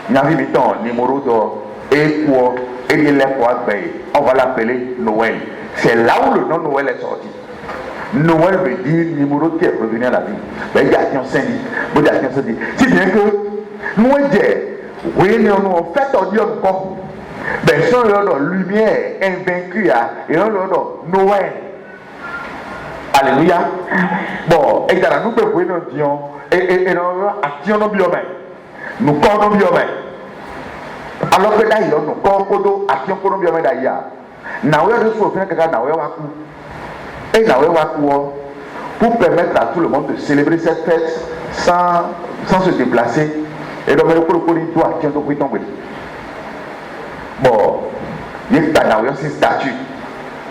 Nous avons mis tant, numéro et quoi. Et il est pour on va l'appeler Noël. C'est là où le nom Noël est sorti. Noël veut dire numéro qui est revenu à la vie. Ben, il y a un syndic. Si bien que nous, oui, nous fait on dit encore. Ben, si on a lumière invaincue, et on a Noël. Alléluia. Bon, et dans la nouvelle, nous disons, et nous actions nos biomètres. Nous corps nos biomètres. Alors que d'ailleurs, nous corps action pour nos biomètres d'ailleurs. Nous avons reçu au final que nous avons et pour permettre à tout le monde de célébrer cette fête sans se déplacer. Et donc, pour le doigt, tiens, donc, tomber. Bon, il y a une statue.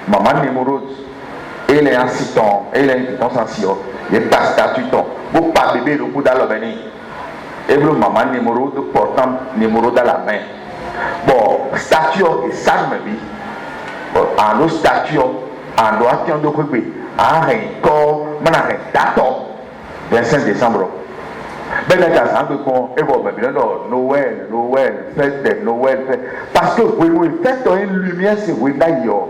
Maman Nimrod, elle est en citon, elle est en sensio. Il y a une statue, pour pas bébé le coup dans le béni. Et le maman Nimrod portant Nimrod dans la main. Bon, statue et ça me dit. Bon, en nos statues, en doit tiens de couper. Encore, maintenant, d'accord, 25 décembre. Ben là, ça veut qu'on évoque Noël, fête de Noël, parce que vous faites une lumière, c'est vous d'ailleurs.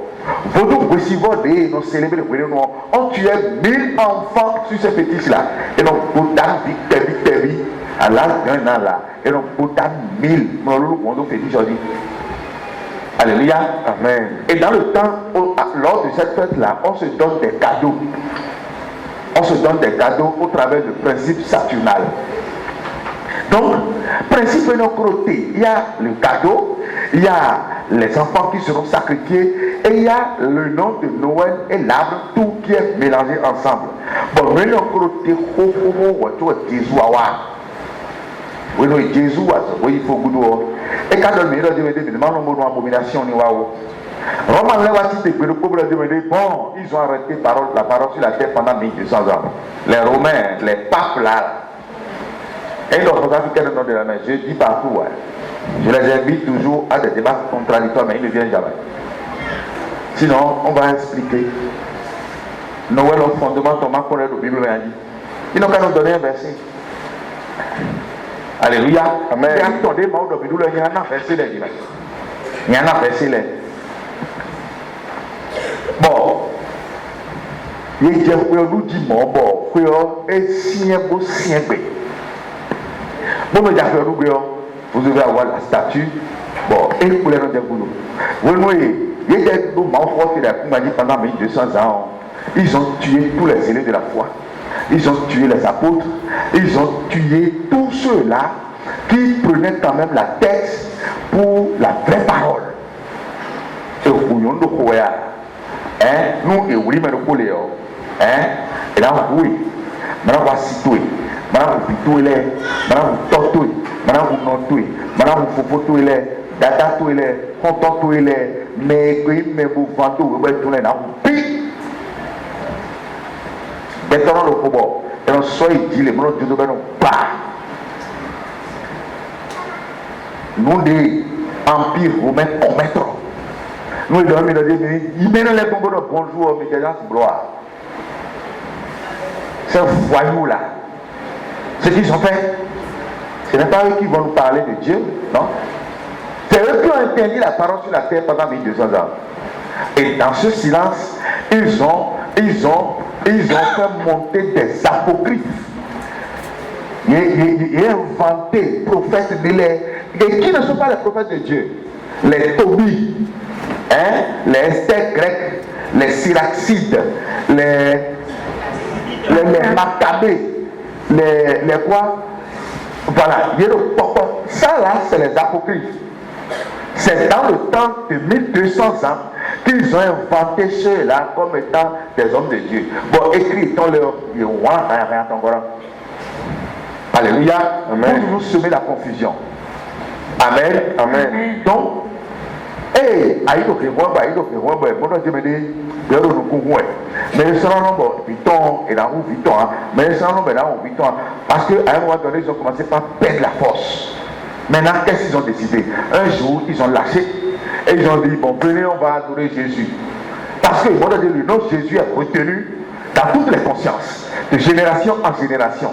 Vous recevez nous célébrer le Noël. On tuait 1000 enfants sur ces fétiches là. Et donc, vous donnez vite, À l'âge d'un an là, et donc pour ta 1000, on fait aujourd'hui. Alléluia. Amen. Et dans le temps, lors de cette fête-là, on se donne des cadeaux. On se donne des cadeaux au travers du principe saturnal. Donc, principe de notre côté, il y a le cadeau, il y a les enfants qui seront sacrifiés, et il y a le nom de Noël et l'arbre, tout qui est mélangé ensemble. Bon, mais notre côté, Jésus oui, non, Jésus, oui, il faut goûter. Et quand le meilleur Dieu dit, demande une abomination, Romain Lewati de Péropobre dit, bon, ils ont arrêté la parole sur la terre pendant 1200 ans. Les Romains, les papes là. Et donc, vous avez quel nom de la main? Je dis partout, ouais. Je les invite toujours à des débats contradictoires, mais ils ne viennent jamais. Sinon, on va expliquer. Noël au fondement, Thomas connaît la Bible, ils n'ont qu'à nous donner un verset. Alléluia. Amen. Il y a un verset là. Il y a un verset là. Bon. Il y a un dit bon, il y a un sien beau sien bé. Bon, mais vous devez avoir la statue. Bon, et pour les noms de boulot. Vous voyez, il y a des morts qui pendant 1200 ans. Ils ont tué tous les élèves de la foi. Ils ont tué les apôtres. Ils ont tué tous ceux-là qui prenaient quand même la tête pour la vraie parole. Et au bout de quoi, nous, et oui, mais nous, et là, oui, maintenant, on va situer. Maintenant, vous pitouez, maintenant, vous tortuez, maintenant, vous notez, maintenant, vous fopotouez, data touez, contentouez, mais vous vendez, vous tournez, vous piquez. Maintenant, le problème, et on soit dit, les mots de Dieu ne pas. Nous, des empires romains commettront. Nous, les hommes, ils mènent les bonbons de bonjour, mais déjà, c'est gloire. Ces voyous-là, ce qu'ils ont fait, ce n'est pas eux qui vont nous parler de Dieu, non? C'est eux qui ont interdit la parole sur la terre pendant 1200 ans. Et dans ce silence, ils ont fait monter des apocryphes. Ils ont inventé prophètes et qui ne sont pas les prophètes de Dieu. Les Tobie, les Esther grecs, les Syraxides, les Maccabées, les quoi? Voilà, ça là, c'est les apocryphes. C'est dans le temps de 1200 ans qu'ils ont inventé ceux-là comme étant des hommes de Dieu. Bon, écrit dans leur roi, alléluia, amen. Pour nous semer la confusion. Amen, amen. Donc, mais parce qu'à un moment donné, ils ont commencé par perdre la force. Maintenant, qu'est-ce qu'ils ont décidé? Un jour, ils ont lâché et ils ont dit, bon, venez, on va adorer Jésus. Parce que le nom de Jésus est retenu dans toutes les consciences, de génération en génération.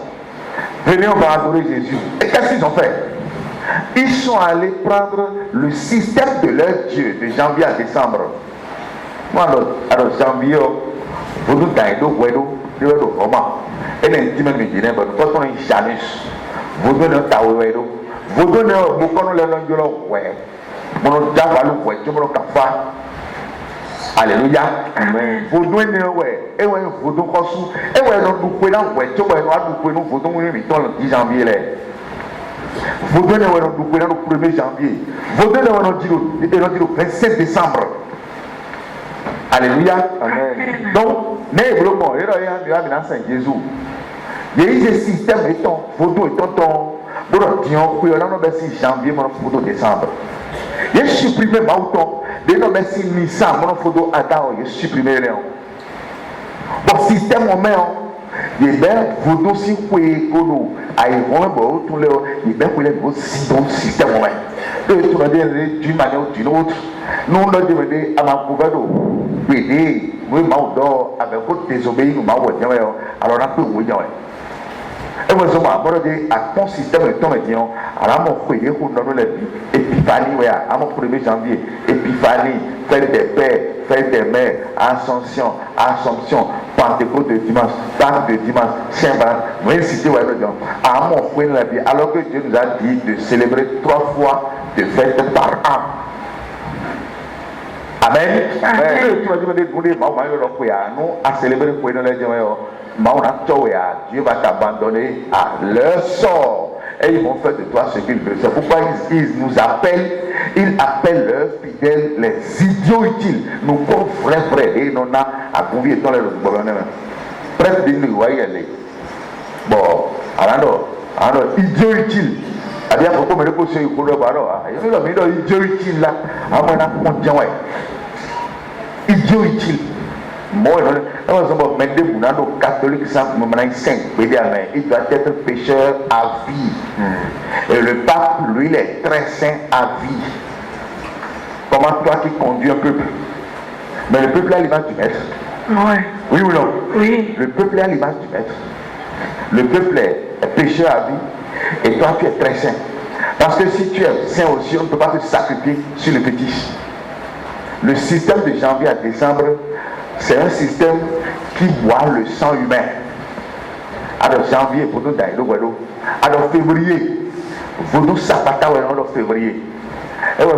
Venez, on va adorer Jésus. Et qu'est-ce qu'ils ont fait? Ils sont allés prendre le système de leur Dieu de janvier à décembre. Moi, alors janvier, vous nous donnez comment? Et les dimanches, quand on est Janus, vous donnez un taouédo, vous donnez un boucan, le langolo, ouais. Mon diable, ouais, tu me le café. Alléluia. Amen. Vous donnez un ouais, et ouais, vous donnez un sou, et ouais, nous pouvons, ouais, tu vois, nous pouvons, le 10 janvier. Vous donnez le 1er janvier. Vous donnez le 27 décembre. Alléluia. Amen. Donc, il y a Jésus. Il y a un système étant, photo étant ton, janvier, mon décembre. Il y a supprimé Mauton, il y a Nissan, mon photo Adao, il y a supprimé Léon. Bon, système au main. Il y a un dossier qui est tout le il y a un système au main. D'une manière ou d'une autre, nous on a demandé à ma gouvernement aider, nous m'avons avec votre désobéir, nous m'avons dit, alors on a pu vous dire. Et moi, je me à ton système de ton médian, alors mon frère, il y a Épiphanie, à mon 1er janvier, Épiphanie, fête des pères, fête des mères, Ascension, Pentecôte de dimanche, Pâques de dimanche, Saint-Valentin, moi, cité, à mon frère, alors que Dieu nous a dit de célébrer 3 fois de fêtes par an. Amen. Tu vas dire, nous, à célébrer pour nous, Dieu va t'abandonner à leur sort. Et ils vont faire de toi ce qu'ils veulent. C'est pourquoi ils nous appellent, ils appellent leurs fidèles les idiots utiles. Nous, comme frères, et nous avons à convier dans les bonhommes. Bref, nous voyons les. Bon, alors, idiots utiles. Il y a beaucoup de choses qui sont idiots utiles là. Idiots utiles. Moi, catholique, il doit être pécheur à vie. Et le pape, lui, il est très saint à vie. Comment toi qui conduis un peuple? Mais le peuple est à l'image du maître. Ouais. Oui ou non? Oui. Le peuple est à l'image du maître. Le peuple est pécheur à vie. Et toi, tu es très saint. Parce que si tu es saint aussi, on ne peut pas te sacrifier sur le petit. Le système de janvier à décembre, c'est un système qui boit le sang humain. Alors janvier, pour nous d'ailleurs, alors février, pour nous sapata, alors février. Et vous